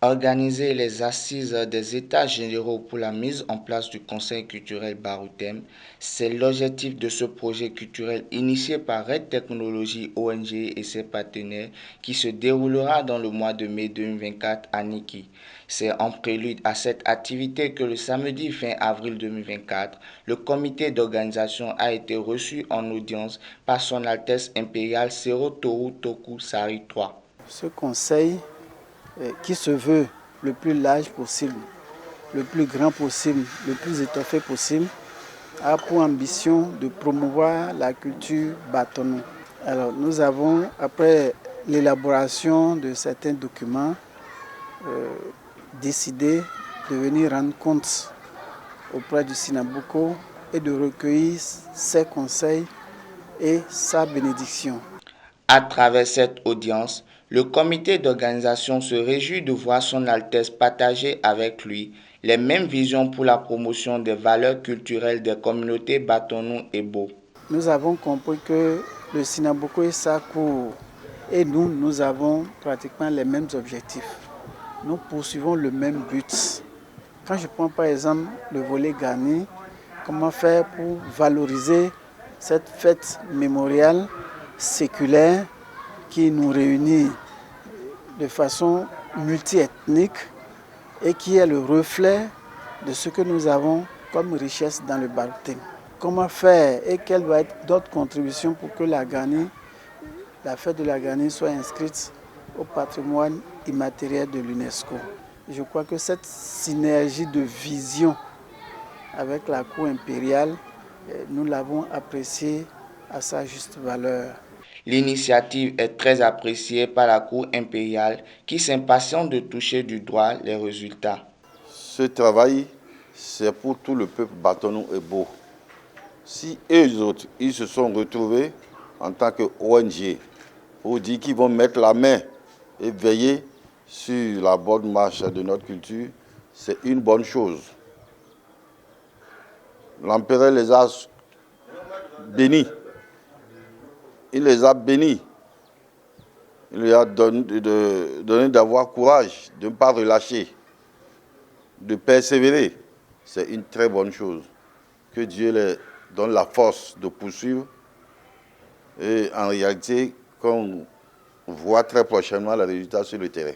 Organiser les assises des États généraux pour la mise en place du Conseil culturel Baroutem, c'est l'objectif de ce projet culturel initié par Red Technologies ONG et ses partenaires qui se déroulera dans le mois de mai 2024 à Niki. C'est en prélude à cette activité que le samedi 20 avril 2024, le comité d'organisation a été reçu en audience par Son Altesse impériale Sero Toru Toku Sari III. Ce conseil qui se veut le plus large possible, le plus grand possible, le plus étoffé possible, a pour ambition de promouvoir la culture bâtonneau. Alors nous avons, après l'élaboration de certains documents, décidé de venir rendre compte auprès du Sinabuco et de recueillir ses conseils et sa bénédiction. À travers cette audience, le comité d'organisation se réjouit de voir Son Altesse partager avec lui les mêmes visions pour la promotion des valeurs culturelles des communautés Batonou et Bo. Nous avons compris que le Sinabuco et sa cour et nous avons pratiquement les mêmes objectifs. Nous poursuivons le même but. Quand je prends par exemple le volet Gani, comment faire pour valoriser cette fête mémoriale séculaire qui nous réunit de façon multiethnique et qui est le reflet de ce que nous avons comme richesse dans le Baroutem. Comment faire et quelle va être notre contribution pour que la fête de la Gani soit inscrite au patrimoine immatériel de l'UNESCO. Je crois que cette synergie de vision avec la cour impériale, nous l'avons appréciée à sa juste valeur. L'initiative est très appréciée par la cour impériale qui s'impatiente de toucher du doigt les résultats. Ce travail, c'est pour tout le peuple Batonou et Bo. Si eux autres, ils se sont retrouvés en tant qu'ONG pour dire qu'ils vont mettre la main et veiller sur la bonne marche de notre culture, c'est une bonne chose. L'empereur les a bénis. Il les a bénis. Il lui a donné d'avoir courage, de ne pas relâcher, de persévérer. C'est une très bonne chose. Que Dieu les donne la force de poursuivre. Et en réalité, qu'on voit très prochainement les résultats sur le terrain.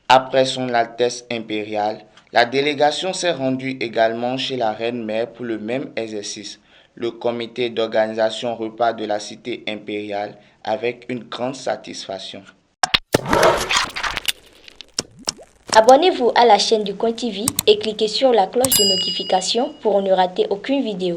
Après Son Altesse impériale, la délégation s'est rendue également chez la Reine-Mère pour le même exercice. Le comité d'organisation repart de la cité impériale avec une grande satisfaction. Abonnez-vous à la chaîne du Coin TV et cliquez sur la cloche de notification pour ne rater aucune vidéo.